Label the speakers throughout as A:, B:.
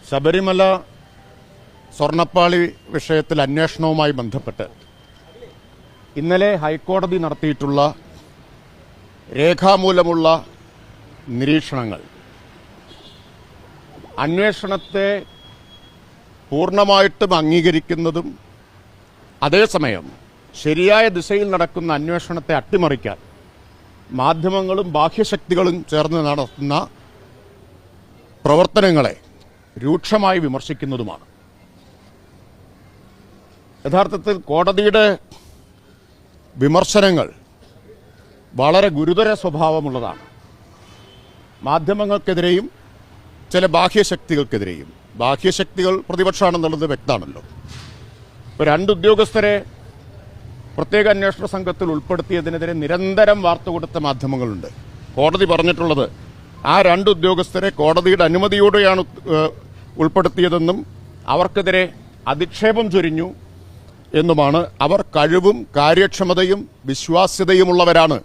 A: ശബരിമല സ്വർണ്ണപ്പാളി വിഷയത്തിൽ അന്വേഷണവുമായി ബന്ധപ്പെട്ട് ഇന്നലെ ഹൈക്കോടതി നടത്തിയിട്ടുള്ള രേഖാമൂലമുള്ള നിരീക്ഷണങ്ങൾ അന്വേഷണത്തെ പൂർണ്ണമായിട്ടും അംഗീകരിക്കുന്നതും അതേസമയം ശരിയായ ദിശയിൽ നടക്കുന്ന അന്വേഷണത്തെ അട്ടിമറിക്കാൻ മാധ്യമങ്ങളും ബാഹ്യശക്തികളും ചേർന്ന് നടത്തുന്ന പ്രവർത്തനങ്ങളെ രൂക്ഷമായി വിമർശിക്കുന്നതുമാണ്. യഥാർത്ഥത്തിൽ കോടതിയുടെ വിമർശനങ്ങൾ വളരെ ഗുരുതര സ്വഭാവമുള്ളതാണ്. മാധ്യമങ്ങൾക്കെതിരെയും ചില ബാഹ്യശക്തികൾക്കെതിരെയും. ബാഹ്യശക്തികൾ പ്രതിപക്ഷമാണെന്നുള്ളത് വ്യക്തമാണല്ലോ. ഇപ്പോൾ 2 ഉദ്യോഗസ്ഥരെ പ്രത്യേക അന്വേഷണ സംഘത്തിൽ ഉൾപ്പെടുത്തിയതിനെതിരെ നിരന്തരം വാർത്ത കൊടുത്ത മാധ്യമങ്ങളുണ്ട്. കോടതി പറഞ്ഞിട്ടുള്ളത് ആ 2 ഉദ്യോഗസ്ഥരെ കോടതിയുടെ അനുമതിയോടെയാണ് ഉൾപ്പെടുത്തിയതെന്നും അവർക്കെതിരെ അധിക്ഷേപം ചൊരിഞ്ഞു എന്നുമാണ്. അവർ കഴിവും കാര്യക്ഷമതയും വിശ്വാസ്യതയുമുള്ളവരാണ്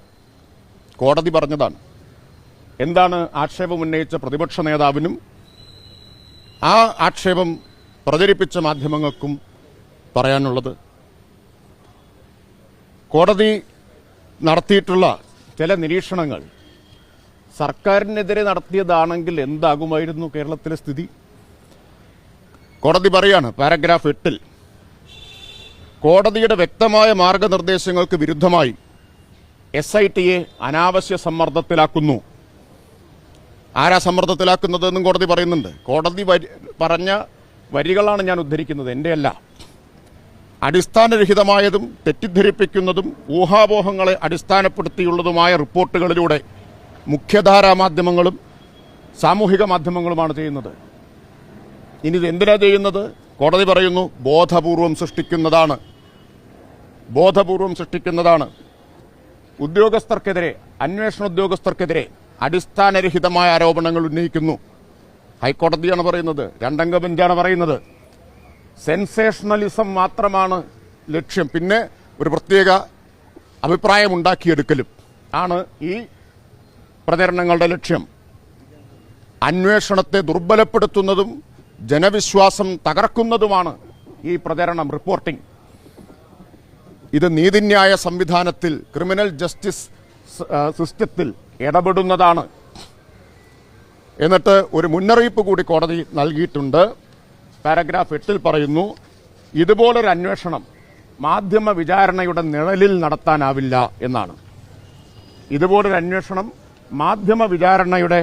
A: കോടതി പറഞ്ഞതാണ്. എന്താണ് ആക്ഷേപം ഉന്നയിച്ച പ്രതിപക്ഷ നേതാവിനും ആ ആക്ഷേപം പ്രചരിപ്പിച്ച മാധ്യമങ്ങൾക്കും പറയാനുള്ളത്? കോടതി നടത്തിയിട്ടുള്ള ചില നിരീക്ഷണങ്ങൾ സർക്കാരിനെതിരെ നടത്തിയതാണെങ്കിൽ എന്താകുമായിരുന്നു കേരളത്തിലെ സ്ഥിതി? കോടതി പറയാണ് പാരഗ്രാഫ് 8-ൽ കോടതിയുടെ വ്യക്തമായ മാർഗനിർദ്ദേശങ്ങൾക്ക് വിരുദ്ധമായി SITയെ അനാവശ്യ സമ്മർദ്ദത്തിലാക്കുന്നു. ആരാ സമ്മർദ്ദത്തിലാക്കുന്നതെന്നും കോടതി പറയുന്നുണ്ട്. കോടതി പറഞ്ഞ വരികളാണ് ഞാൻ ഉദ്ധരിക്കുന്നത്, എന്റെയല്ല. അടിസ്ഥാനരഹിതമായതും തെറ്റിദ്ധരിപ്പിക്കുന്നതും ഊഹാപോഹങ്ങളെ അടിസ്ഥാനപ്പെടുത്തിയുള്ളതുമായ റിപ്പോർട്ടുകളിലൂടെ മുഖ്യധാരാ മാധ്യമങ്ങളും സാമൂഹിക മാധ്യമങ്ങളുമാണ് ചെയ്യുന്നത്. ഇനി ഇത് എന്തിനാ ചെയ്യുന്നത്? കോടതി പറയുന്നു ബോധപൂർവം സൃഷ്ടിക്കുന്നതാണ്. ഉദ്യോഗസ്ഥർക്കെതിരെ, അന്വേഷണ ഉദ്യോഗസ്ഥർക്കെതിരെ അടിസ്ഥാനരഹിതമായ ആരോപണങ്ങൾ ഉന്നയിക്കുന്നു. ഹൈക്കോടതിയാണ് പറയുന്നത്, 2-അംഗ ബെഞ്ചാണ് പറയുന്നത്. സെൻസേഷണലിസം മാത്രമാണ് ലക്ഷ്യം, പിന്നെ ഒരു പ്രത്യേക അഭിപ്രായമുണ്ടാക്കിയെടുക്കലും ആണ് ഈ പ്രചരണങ്ങളുടെ ലക്ഷ്യം. അന്വേഷണത്തെ ദുർബലപ്പെടുത്തുന്നതും ജനവിശ്വാസം തകർക്കുന്നതുമാണ് ഈ പ്രചരണം, റിപ്പോർട്ടിംഗ്. ഇത് നീതിന്യായ സംവിധാനത്തിൽ, ക്രിമിനൽ ജസ്റ്റിസ് സിസ്റ്റത്തിൽ ഇടപെടുന്നതാണ്. എന്നിട്ട് ഒരു മുന്നറിയിപ്പ് കൂടി കോടതി നൽകിയിട്ടുണ്ട്. പാരഗ്രാഫ് 8-ൽ പറയുന്നു, ഇതുപോലൊരു അന്വേഷണം മാധ്യമ വിചാരണയുടെ നിഴലിൽ നടത്താനാവില്ല എന്നാണ്. ഇതുപോലൊരു അന്വേഷണം മാധ്യമ വിചാരണയുടെ